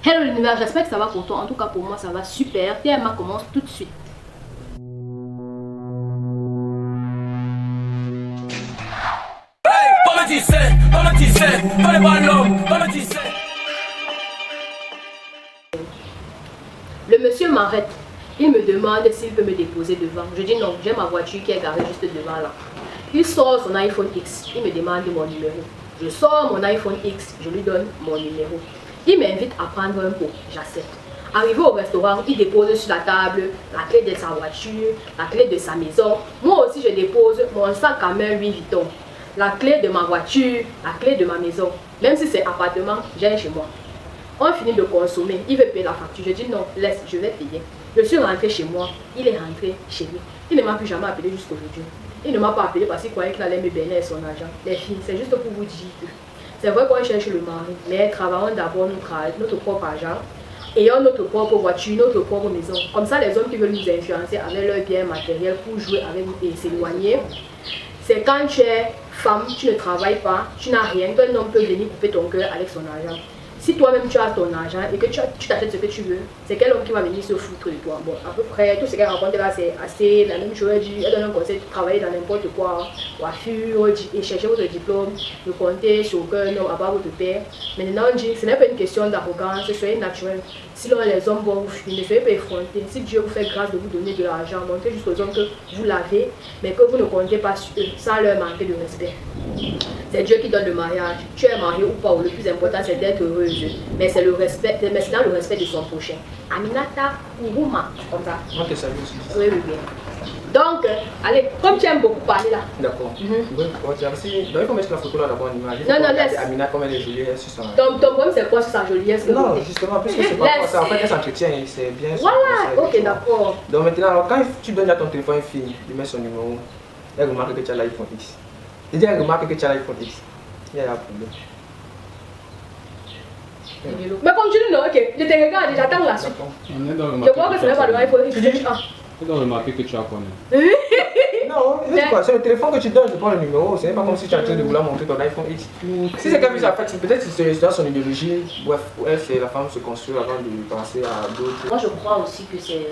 Hello l'univers, j'espère que ça va pour toi. En tout cas pour moi ça va super. TMA commence tout de suite. Le monsieur m'arrête. Il me demande s'il peut me déposer devant. Je dis non, j'ai ma voiture qui est garée juste devant là. Il sort son iPhone X. Il me demande mon numéro. Je sors mon iPhone X. Je lui donne mon numéro. Il m'invite à prendre un pot. J'accepte. Arrivé au restaurant, il dépose sur la table la clé de sa voiture, la clé de sa maison. Moi aussi, je dépose mon sac à main Louis Vuitton, la clé de ma voiture, la clé de ma maison. Même si c'est appartement, j'ai chez moi. On finit de consommer. Il veut payer la facture. Je dis non, laisse, je vais payer. Je suis rentré chez moi. Il est rentré chez lui. Il ne m'a plus jamais appelé jusqu'aujourd'hui. Il ne m'a pas appelé parce qu'il croyait qu'il allait me bénir son argent. Les filles, c'est juste pour vous dire que c'est vrai qu'on cherche le mari, mais travaillons d'abord notre propre argent. Ayons notre propre voiture, notre propre maison. Comme ça, les hommes qui veulent nous influencer avec leur bien matériel pour jouer avec nous et s'éloigner, c'est quand tu es femme, tu ne travailles pas, tu n'as rien, qu'un homme peut venir couper ton cœur avec son argent. Si toi-même tu as ton argent et que tu t'achètes ce que tu veux, c'est quel homme qui va venir se foutre de toi? Bon, à peu près, tout ce qu'elle raconte là, c'est assez la même chose. Elle donne un conseil de travailler dans n'importe quoi, coiffure, et chercher votre diplôme, de compter sur aucun homme à part votre père. Maintenant, on dit, ce n'est pas une question d'arrogance, soyez naturel. Sinon, les hommes vont vous fuir, ne soyez pas effrontés. Si Dieu vous fait grâce de vous donner de l'argent, montrez juste aux hommes que vous l'avez, mais que vous ne comptez pas sur eux, sans leur manquer de respect. C'est Dieu qui donne le mariage. Tu es marié ou pas, le plus important c'est d'être heureuse. Mais c'est le respect, mais c'est dans le respect de son prochain. Aminata Ourouma, comme ça. Ok, ça aussi. Oui, oui, bien. Donc, allez, comme tu aimes beaucoup parler là. D'accord. Merci. Donc, il faut mettre la photo là d'abord en image. Non, laisse. Amina, comme elle est jolie, elle se sent. Ton problème c'est quoi sur sa joliesse? Non, justement, puisque c'est pas quoi ça. En fait, elle s'entretient et c'est bien. Voilà, ok, d'accord. Donc, maintenant, alors, quand tu donnes à ton téléphone à une fille, tu mets son numéro, elle remarque que tu as l'iPhone X. Et elle remarque que tu as l'iPhone X. Il y a un problème. Mais continue, non, ok. Je te regarde, j'attends la suite. Je crois que ce n'est pas le iPhone X. Tu dois remarquer que tu as connu. Non, c'est quoi? C'est le téléphone que tu donnes, je prends le numéro. Ce n'est pas comme si tu es en train de vouloir montrer ton iPhone X. Si c'est comme ça, en fait, peut-être que c'est dans son idéologie. Bref, elle, c'est la femme se construit avant de penser à d'autres. Moi, je crois aussi que c'est.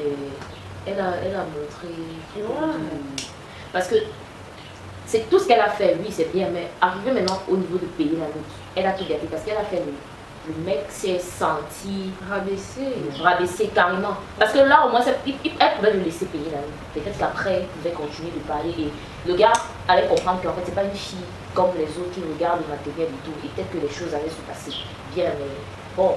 Elle a montré. Parce que c'est tout ce qu'elle a fait, oui, c'est bien, mais arrivé maintenant au niveau de payer la note, elle a tout gâté parce qu'elle a fait le mec s'est senti rabaissé carrément. Parce que là, au moins, elle pouvait le laisser payer la note. Peut-être qu'après, il pouvait continuer de parler et le gars allait comprendre qu'en fait, c'est pas une fille comme les autres qui regardent le matériel et tout. Et peut-être que les choses allaient se passer bien, mais bon.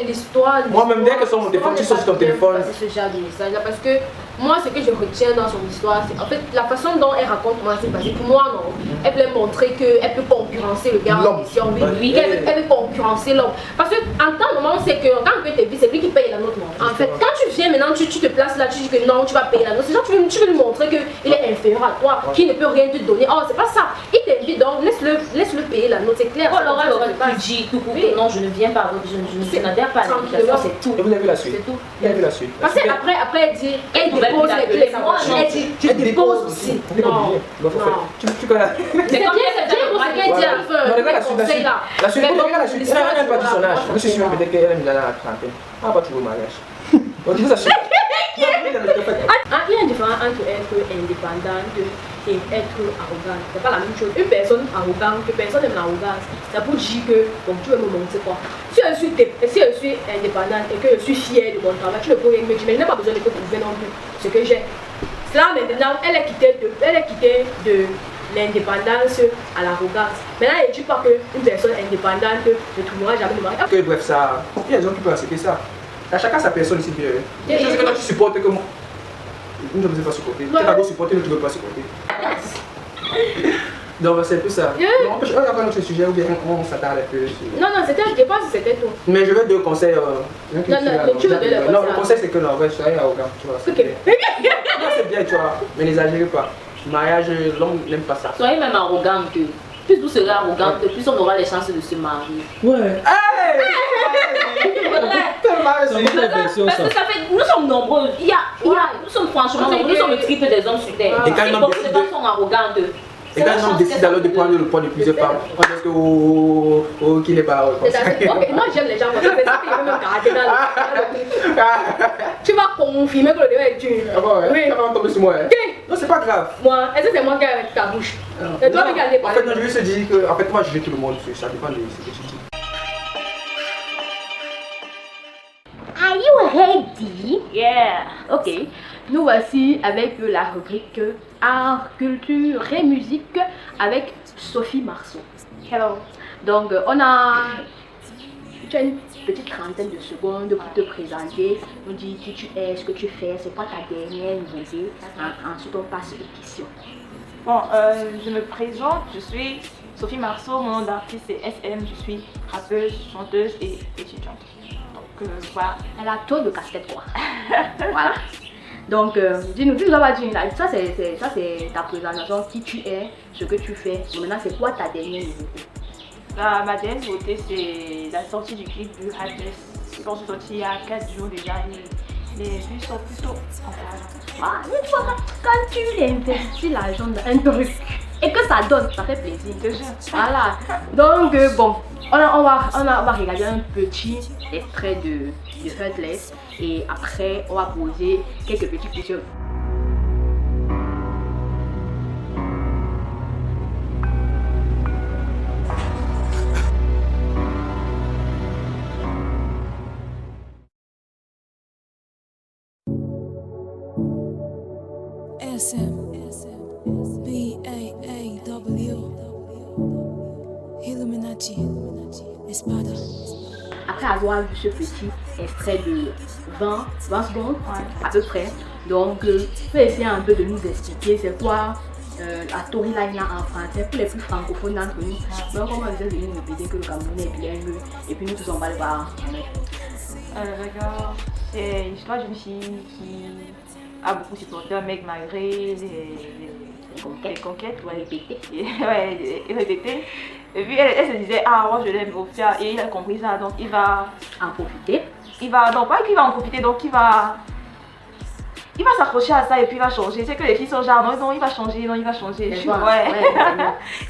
L'histoire. Moi-même, dès que sur mon téléphone, tu sors sur ton téléphone. C'est ce genre de message là parce que moi, ce que je retiens dans son histoire, c'est en fait la façon dont elle raconte comment c'est passé. Pour moi, non. Elle voulait montrer qu'elle peut concurrencer le gars en question. Oui, elle peut concurrencer l'homme. Parce que en temps normal, c'est que quand on peut te c'est lui qui paye la note. En fait, quand tu viens maintenant, tu te places là, tu dis que non, tu vas payer la note. C'est genre, tu veux lui montrer qu'il est inférieur à toi, qu'il ne peut rien te donner. Oh, c'est pas ça. Il t'invite donc, laisse-le payer la note, c'est clair. Oh, Laura aurait pu dire tout court que non, je ne viens pas, je n'adhère pas à l'invitation, c'est tout. Et vous avez vu la suite? C'est tout. Vous avez vu la suite? Parce qu'après, elle dit, elle dépose les clés. Elle dit, je dépose aussi. Non. Tu connais. C'est bien, pour ce qu'elle dit à la fin. Non, regarde la suite. La suite, regarde la suite. Elle n'a pas dit son âge. Je suis sûr peut-être qu'elle est mise à la trentaine. Ah, pas toujours au mariage. On dit ça suite. Il y a une différence entre être indépendante et être arrogante. C'est pas la même chose. Une personne arrogante, que personne n'aime l'arrogance, c'est pour dire que bon, tu veux me montrer quoi. Si je suis indépendante et que je suis fière de mon travail, tu ne peux rien me dire, mais je n'ai pas besoin de te prouver non plus ce que j'ai. Là maintenant, elle est quittée de l'indépendance à l'arrogance. Maintenant, elle ne dit pas qu'une personne indépendante ne trouvera jamais de mari. Que bref, ça, il y a des gens qui peuvent accepter ça. À chacun sa personne ici bien. Je sais que toi tu supportes que moi. Je ne veux pas supporter. Tu vas supporter, mais tu ne veux pas supporter. Donc c'est plus ça. On va prendre notre sujet ou bien on s'attarde un peu sur... Non, je pense que c'était tout. Mais je veux deux conseils. Non, tu veux deux conseils. Non, le conseil c'est que non, soyez arrogant. Tu vois. Non, c'est bien, tu vois. Mais n'exagérez pas. Mariage, l'homme n'aime pas ça. Soyez même arrogante. Plus vous serez arrogante, plus on aura les chances de se marier. Ouais. Parce que ça fait, nous sommes nombreux. Nous sommes franchement nombreux. Nous sommes le triple des hommes sur terre. Et quand les gens sont arrogantes. Et quand un homme décide alors de prendre le poids de plusieurs femmes, on pense que qu'il est pas. Ok, moi j'aime les gens comme ça, c'est ça que je veux me garder dans le... Tu vas confirmer que le débat est dur. Ah bon, Oui. ça va tomber sur moi. Ok. Non, c'est pas grave. Moi, est-ce que c'est moi qui ai avec ta bouche? Et toi, regardez En pas. fait, non, je veux se dire que, en fait, moi, je juge tout le monde, ça dépend de ce que tu dis. Are you ready? Yeah. Ok, nous voici avec la rubrique art, culture et musique avec Sophie Marceau. Hello. Donc, tu as une petite trentaine de secondes pour te présenter, nous dire qui tu es, ce que tu fais, c'est quoi ta dernière nouveauté. Ensuite, on passe aux questions. Bon, je me présente, je suis Sophie Marceau, mon nom d'artiste c'est SM, je suis rappeuse, chanteuse et étudiante. Donc voilà. Elle a trop de casquettes quoi. Voilà. Donc, dis-nous, tu nous as dit, ça c'est ta présentation, qui tu es, ce que tu fais. Donc, maintenant, c'est quoi ta dernière nouveauté? Ma dernière nouveauté c'est la sortie du clip du Heartless. C'est sorti il y a 4 jours déjà et les vues sont plutôt encourageantes. Ah, mais toi, quand tu investis l'argent dans un truc et que ça donne, ça fait plaisir. Voilà. Donc, bon, on va regarder un petit extrait de Heartless et après, on va poser quelques petites questions. SM, B-A-A-W, Illuminati, Espada. Après avoir vu ce petit extrait de 20 secondes, à peu près, donc tu peux essayer un peu de nous expliquer c'est quoi la storyline là en français pour les plus francophones d'entre nous. Donc comment vous êtes venu nous répéter que le Cameroun est bilingue et puis nous tous on va le voir. D'accord, c'est l'histoire d'une fille qui a beaucoup supporté un mec malgré les conquêtes, Répéter. et répéter. Et puis elle se disait, ah moi je l'aime au fier, et il a compris ça, donc il va En profiter. non pas qu'il va en profiter, donc il va s'accrocher à ça et puis il va changer. C'est que les filles sont genre, non il va changer. Ouais. Il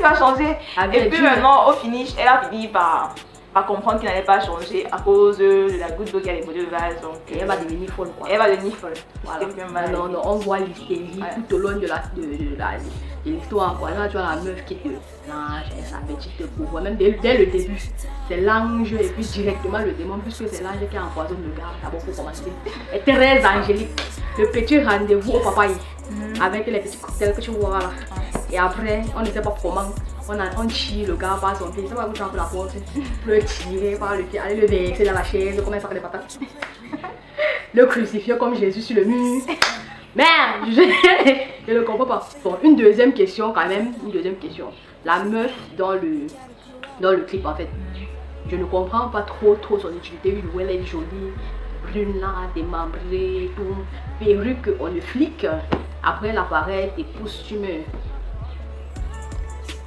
va changer. Et puis maintenant au finish, elle a fini par comprendre qu'il n'allait pas changer à cause de la goutte d'eau qui a les de vase. Donc Et elle va devenir folle quoi. elle va devenir folle. Voilà. C'est mal. Non, on voit l'hystérie tout au long de l'histoire. Quoi. Là, tu vois la meuf qui te lâche, sa petite pauvre. Même dès le début, c'est l'ange et puis directement le démon, puisque c'est l'ange qui empoisonne le gars. D'abord pour commencer. Elle est très angélique. Le petit rendez-vous au papaye avec les petits cocktails que tu vois là. Et après, on ne sait pas comment. On tire le gars par son pied. Ça va vous faire la porte. Le tirer par le pied, aller le verser dans la chaise, comme ça, les patates. Le crucifier comme Jésus sur le mur. Merde, je ne comprends pas. Bon, une deuxième question quand même. La meuf dans le clip en fait. Je ne comprends pas trop son utilité. Où elle est jolie, brune là, démembrée, tout. Perruque, on le flic. Après elle apparaît et posthume.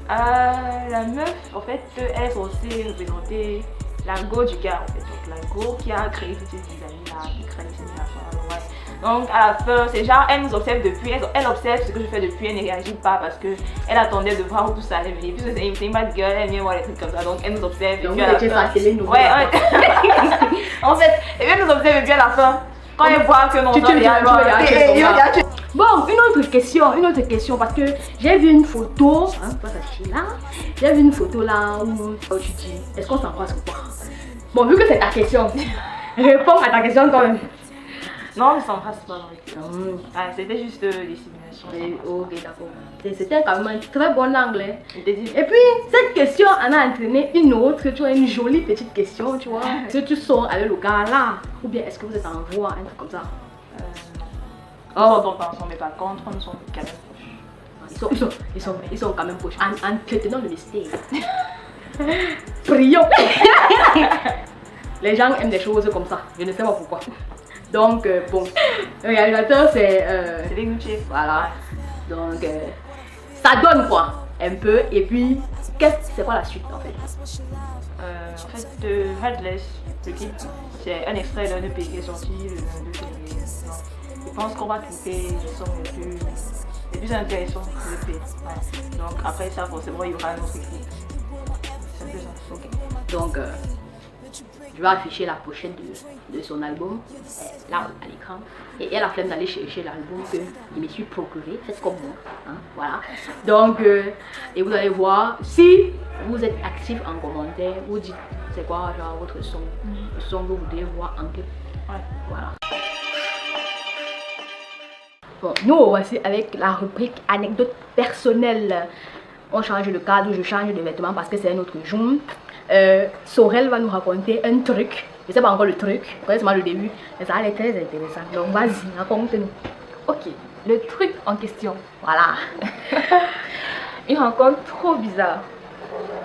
La meuf, en fait, elle est censée représenter la go du gars, en fait. Donc, la go qui a créé toutes ces amis-là, qui crée ces affaires, ouais. Donc, à la fin, c'est genre, elle nous observe depuis, elle observe ce que je fais depuis, elle ne réagit pas parce qu'elle attendait de voir où tout ça allait venir. Puisque c'est une bad girl, elle vient voir les trucs comme ça, donc elle nous observe. Donc, et puis à la fin, ouais. En fait, elle nous observe et puis à la fin, quand elle voit que non, Bon, une autre question parce que j'ai vu une photo, hein, pas ça là, j'ai vu une photo là où tu dis, est-ce qu'on s'en passe ou pas? Bon, vu que c'est ta question, réponds à ta question quand même. Non, on ne s'embrasse pas dans les films. C'était juste dissimulation. Ok, d'accord. C'était quand même un très bon anglais. Et puis, cette question en a entraîné une autre, tu vois, une jolie petite question, tu vois. Est-ce que tu sors avec le gars là? Ou bien est-ce que vous êtes en voie, un truc comme ça? Nous sommes pas ensemble, mais par contre, nous sommes quand même proches. Ils sont quand même proches. En tenant le mystère. Prions. Les gens aiment des choses comme ça. Je ne sais pas pourquoi. Donc, bon. Le réalisateur, c'est les Gucci. Voilà. Donc, ça donne quoi? Un peu. Et puis, c'est quoi la suite en fait? En fait, Heartless, le clip, c'est un extrait d'un EP qui est sorti le 2 février. Je pense qu'on va trouver les sons les c'est plus intéressant le P. Ouais. Donc après ça, forcément, il y aura un autre écrit. C'est un peu ça. Ok. Donc, je vais afficher la pochette de son album, là, à l'écran. Et elle a flemme d'aller chercher l'album que je me suis procuré. Faites comme moi. Hein, voilà. Donc, et vous allez voir, si vous êtes actif en commentaire, vous dites c'est quoi genre votre son, le son que vous voulez voir en clip. Ouais. Voilà. Bon, nous voici avec la rubrique anecdote personnelle. On change de cadre, je change de vêtements parce que c'est un autre jour. Sorel va nous raconter un truc. Je ne sais pas encore le truc, c'est seulement le début, mais ça a l'air très intéressant. Donc vas-y, raconte-nous. Ok, le truc en question. Voilà. Une rencontre trop bizarre.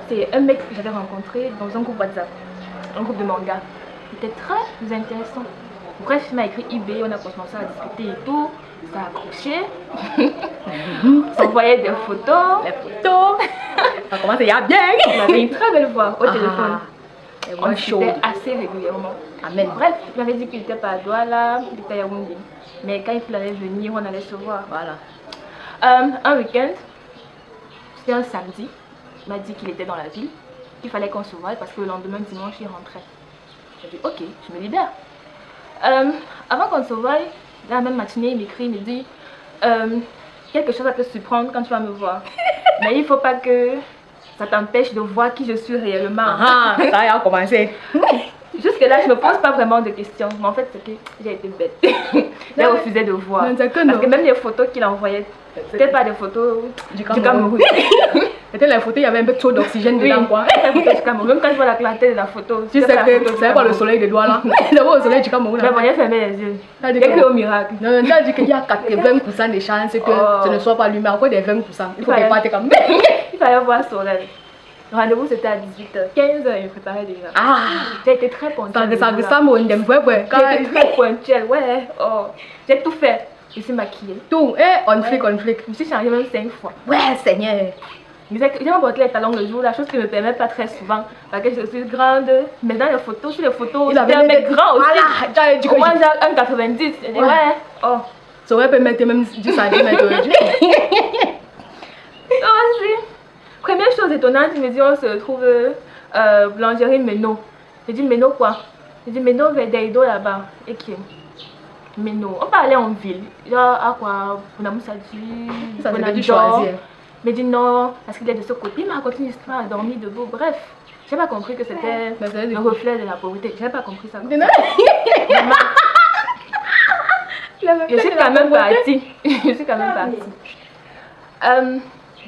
C'est un mec que j'avais rencontré dans un groupe WhatsApp, un groupe de manga. Il était très intéressant. Bref, il m'a écrit eBay, on a commencé à discuter et tout. Ça a accroché. S'envoyait des photos. Les photos. Ça commence à y aller bien. Il avait une très belle voix au téléphone. Et On moi, chaud. discutait assez régulièrement. Amen. Bref, il m'avait dit qu'il n'était pas à Douala, il était à Yaoundé. Mais quand il allait venir, on allait se voir. Voilà. Un week-end, c'était un samedi. Il m'a dit qu'il était dans la ville, qu'il fallait qu'on se voie parce que le lendemain dimanche, il rentrait. J'ai dit ok, je me libère. Avant qu'on se voie, dans la même matinée, il m'écrit, il me dit quelque chose va te surprendre quand tu vas me voir. Mais il ne faut pas que ça t'empêche de voir qui je suis réellement. Ah, ça a commencé. Jusque là, je ne me pose pas vraiment de questions. Mais en fait, c'est que j'ai été bête. J'ai refusé de voir. Non, Parce que même les photos qu'il envoyait, c'était pas des photos du Cameroun. C'était la photo, il y avait un peu trop d'oxygène Oui, dedans, quoi. c'était des photos du Cameroun. Même quand je vois la clarté de la photo, Tu sais que c'est pas le soleil de doigts là. D'abord le soleil du Cameroun. Mais bon, j'ai fermé les yeux. T'as dit J'ai que- cru au miracle. Non, tu as dit qu'il y a 80% de chances que Oh. ce ne soit pas lui, mais encore des 20%. Il faut Ouais. qu'il parte comme Il fallait voir Sorel. Le rendez-vous c'était à 18h. 15h, il me préparait déjà. Ah, J'ai été très ponctuelle. ça ressemble au Ndem ouais. J'ai été très ponctuelle, ouais. Oh. J'ai tout fait. Je suis maquillée. Tout, on flic. Je me suis changée même 5 fois. Ouais, Seigneur. J'ai emporté les talons le jour, la chose qui ne me permet pas très souvent. Parce que je suis grande. Mais dans les photos, sur les photos, Il avait c'était un mec grand aussi. Voilà, t'as dit que Au moins, j'ai 1,90. J'ai dit, Ouais. ouais. Oh. ça aurait pu mettre même 10 cm aujourd'hui. Aussi. Première chose étonnante, il me dit on se retrouve boulangerie Meno. J'ai dit Meno quoi? J'ai dit Meno vers Daido là-bas. Et qui? Meno. On parlait en ville. Genre à quoi? Bonamoussadji, Ça devait dû Bonador. choisir. Il m'a dit non, parce qu'il est de ce côté. Il m'a raconté une histoire, il a dormi debout. Bref, j'ai pas compris que c'était Mais c'est le reflet de la pauvreté. J'ai pas compris ça. Je suis quand même partie. Je suis quand même partie.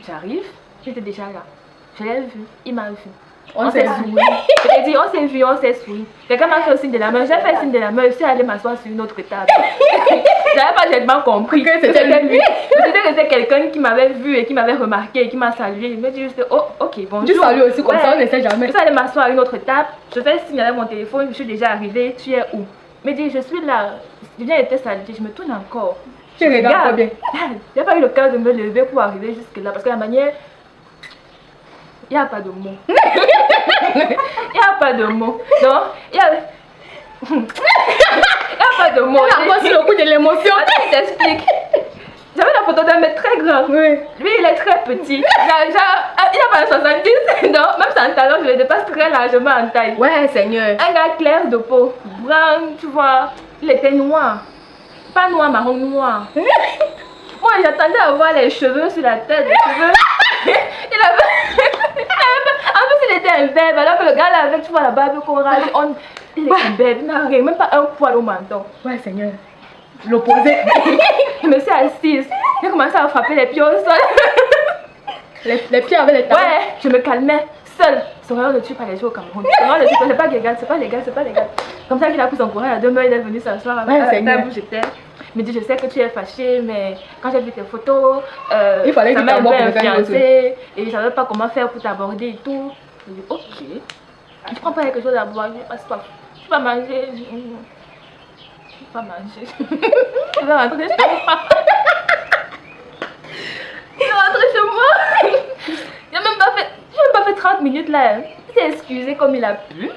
J'arrive, j'étais déjà là. Je l'ai vu, il m'a vu. On s'est souri. J'ai dit, on s'est vu, on s'est souri. Quelqu'un m'a fait le signe de la main. J'ai fait le signe de la main. Je suis allée m'asseoir sur une autre table. J'avais pas tellement compris que c'était lui. C'était que c'était quelqu'un qui m'avait vu et qui m'avait remarqué et qui m'a salué. Il m'a dit juste, oh, ok, bonjour. Tu salues aussi comme ça, on ne sait jamais. Je suis allée m'asseoir à une autre table. Je fais le signe avec mon téléphone. Je suis déjà arrivée. Tu es où? Il me dit, je suis là. Je viens de te saluer. Je me tourne encore. Tu regardes pas bien. J'ai pas eu le cœur de me lever pour arriver jusque là parce que la manière. Il n'y a pas de mots. Il n'y a pas de mots. Non, il n'y a... pas de mots. On a le coup de l'émotion. Attends, je t'explique. J'avais la photo d'un mec très grand. Oui. Lui, il est très petit. Il a pas 70. Non, même sans talent, je le dépasse très largement en taille. Ouais, Seigneur. Un gars clair de peau, brun, tu vois. Il était noir. Pas noir, marron, noir. Moi, j'attendais à voir les cheveux sur la tête. Les cheveux. Il avait. En plus, il était un bébé. Alors que le gars là, avec, tu vois, la barbe qu'on rase. Il est un bébé. Il n'a rien, même pas un poil au menton. Ouais, Seigneur. L'opposé. Je me suis assise. J'ai commencé à frapper les pieds au sol. Les pieds avec les talons. Ouais, je me calmais. Seul. Ce royaume ne tue pas les gens au Cameroun. Ce royaume ne tue pas, c'est pas légal, c'est pas légal, c'est pas légal. Comme ça qu'il a pris son courage à 2 heures, il est venu s'asseoir à la table où j'étais. Il me dit, je sais que tu es fâchée, mais quand j'ai vu tes photos, Il fallait ça qu'il m'a un peu t'aborde pour gagner le influencée et je savais pas comment faire pour t'aborder et tout. Je dis, ok. Je prends pas quelque chose à boire, je passe pas. Tu vas manger. Je vais pas manger. Je vais rentrer chez moi. Je vais rentrer chez moi. J'ai même pas fait 30 minutes là. Il s'est excusé comme il a pu.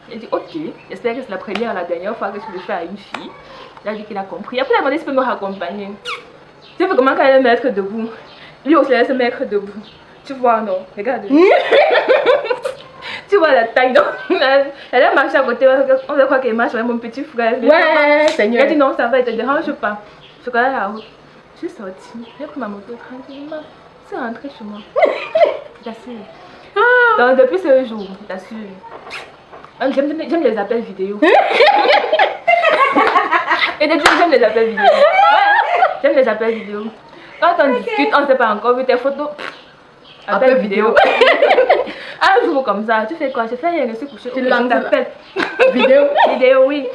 Il a dit ok, j'espère que c'est la première et la dernière fois que je le fais à une fille. Il a dit qu'il a compris. Après il a demandé s'il peut me raccompagner. Tu vois comment quand elle est mettre debout, lui aussi elle se mettre debout. Tu vois, non? Regarde. Tu vois la taille, non? Elle a marché à côté, on va croire qu'elle marche avec mon petit frère. Ouais, Seigneur. Elle dit non, ça va, elle te dérange pas. Je connais la route. Je suis sortie, j'ai pris ma moto tranquillement. Je suis rentrée chez moi. J'assure. Donc depuis ce jour, j'assure. J'aime les appels vidéo. Et depuis j'aime les appels vidéo. Ouais, j'aime les appels vidéo. Quand on discute, on ne sait pas encore vu tes photos. Appel vidéo. Un jour comme ça, tu fais quoi? Je fais rien, je suis couchée. Tu lances l'appel. Vidéo. Vidéo, oui.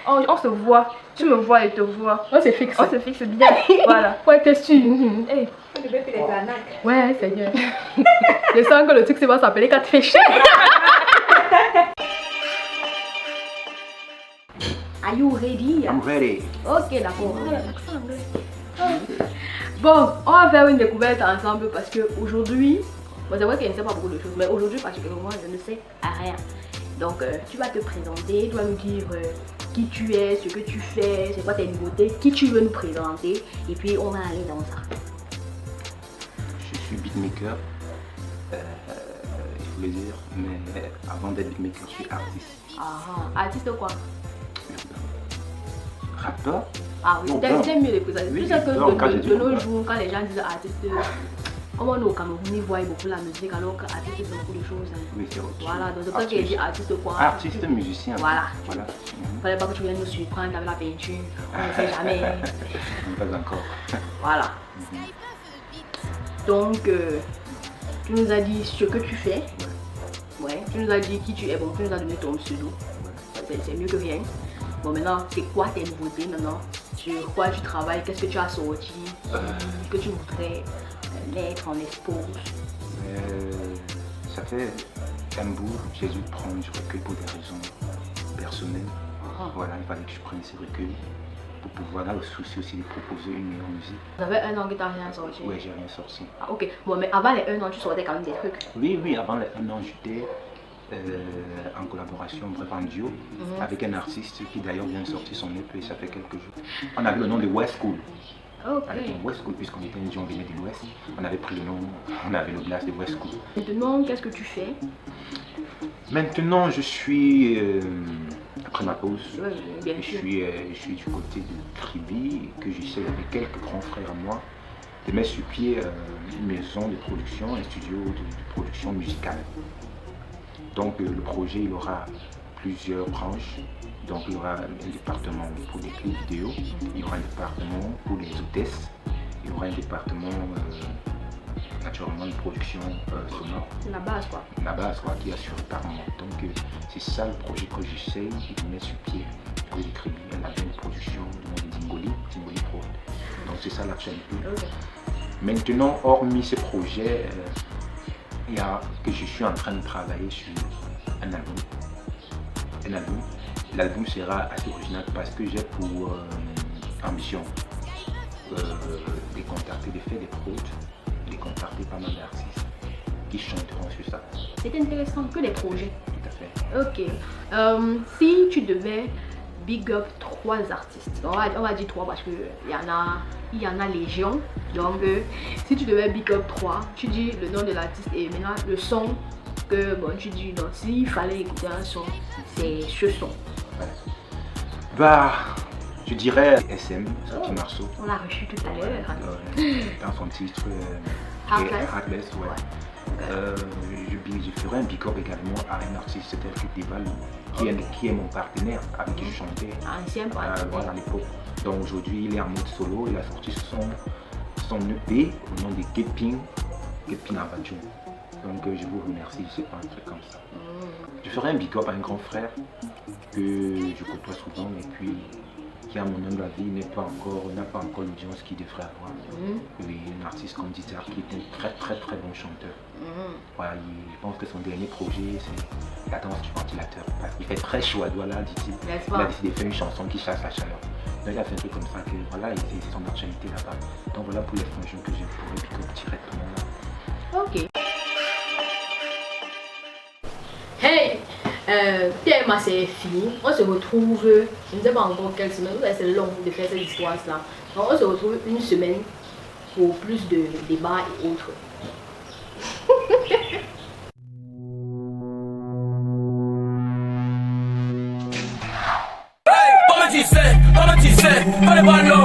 On se voit. Tu me vois et te vois. On se fixe. On se fixe bien. Voilà. Ouais, t'es sûr. Hey. Ouais, Seigneur. Je sens que le truc, c'est va s'appeler 4 fiches. Are you ready? I'm ready. Ok, d'accord. L'accent anglais. Bon, on va faire une découverte ensemble parce que aujourd'hui, bon, c'est vrai qu'elle ne sait pas beaucoup de choses, mais aujourd'hui particulièrement, je ne sais rien. Donc, tu vas te présenter, tu vas nous dire qui tu es, ce que tu fais, c'est quoi tes nouveautés, qui tu veux nous présenter, et puis on va aller dans ça. Je suis beatmaker, il faut le dire, mais avant d'être beatmaker, je suis artiste. Ah, artiste quoi? Rappeur? Ah oui, c'est mieux les présenter. Oui, Tu sais que donc, de nos jours, quand les gens disent artiste, comme on est au Cameroun, ils voient beaucoup la musique, alors qu'artiste c'est beaucoup de choses. Hein. Oui, c'est autre chose. Voilà, donc c'est pas qu'il dit artiste quoi. Artiste, musicien. Voilà. Voilà. Fallait pas que tu viennes nous surprendre avec la peinture, on ne sait jamais. Pas encore. Voilà. Donc, tu nous as dit ce que tu fais. Ouais. Tu nous as dit qui tu es. Bon, tu nous as donné ton pseudo. C'est mieux que rien. Bon, maintenant, c'est quoi tes nouveautés maintenant? Sur quoi tu travailles? Qu'est-ce que tu as sorti? Que tu voudrais mettre en expose? Ça fait un bout, j'ai dû prendre du recueil pour des raisons personnelles. Voilà, il fallait que je prenne ces recueils pour pouvoir là aussi de proposer une meilleure musique. Ça fait 1 an que tu n'as rien sorti? Oui, j'ai rien sorti. Ah, ok. Bon, mais avant les 1 an, tu sortais quand même des trucs? Oui, avant les 1 an, j'étais en collaboration, bref en duo, avec un artiste qui d'ailleurs vient de sortir son EP, ça fait quelques jours. On avait le nom de West Cool. Ok. Avec un West Cool, puisqu'on était un duo, on venait de l'Ouest, on avait pris le nom, on avait le blast de West Cool. Maintenant, qu'est-ce que tu fais? Maintenant, je suis, après ma pause, bien je sûr. suis du côté de Tribi, que j'essaie avec quelques grands frères à moi, de mettre sur pied une maison de production, un studio de production musicale. Donc le projet, il aura plusieurs branches. Donc il y aura un département pour les clips vidéo, il y aura un département pour les hôtesses, il y aura un département naturellement de production sonore. La base quoi. La base quoi, qui est assurée par moi. Donc c'est ça le projet que j'essaye de mettre sur pied. Pour les Tribi, un agent de production du nom de Dingoli Pro. Donc c'est ça l'actualité. Okay. Maintenant, hormis ce projet, il y a que je suis en train de travailler sur un album. L'album sera assez original parce que j'ai pour ambition de contacter, de faire des prods, de contacter pas mal d'artistes qui chanteront sur ça. C'est intéressant que les projets. Tout à fait. Ok. Si tu devais big up 3 artistes, on va dire 3 parce qu'il y en a légion. Donc si tu devais big up 3, tu dis le nom de l'artiste et maintenant le son que bon tu dis donc s'il fallait écouter un son, c'est ce son. Ouais. Bah, je dirais SM, Sophie Marceau. On l'a reçu tout à l'heure. Dans son titre Heartless. Ouais. Je ferai un big up également à un artiste tel que Deval, qui est mon partenaire avec qui je chantais voilà, à l'époque. Donc aujourd'hui il est en mode solo, il a sorti son EP au nom de Geping Aventure. Donc je vous remercie, c'est pas un truc comme ça. Je ferai un big up à un grand frère que je côtoie souvent et puis qui à mon humble avis n'a pas encore l'audience qu'il devrait avoir. Oui, un artiste comme Dizar qui est un très bon chanteur. Voilà, je pense que son dernier projet c'est la danse du ventilateur. Parce qu'il fait très chaud à doigt là, dit-il. Il a décidé de faire une chanson qui chasse la chaleur. Donc il a fait un truc comme ça que voilà, c'est son actualité là-bas. Donc voilà pour les frangins que j'ai pour big up directement là. Ok. Hey, TMA c'est fini, on se retrouve, je ne sais pas encore quelle semaine, c'est long de faire cette histoire là. Donc on se retrouve une semaine pour plus de débats et autres. Hey, come tu sais, pas les ballons.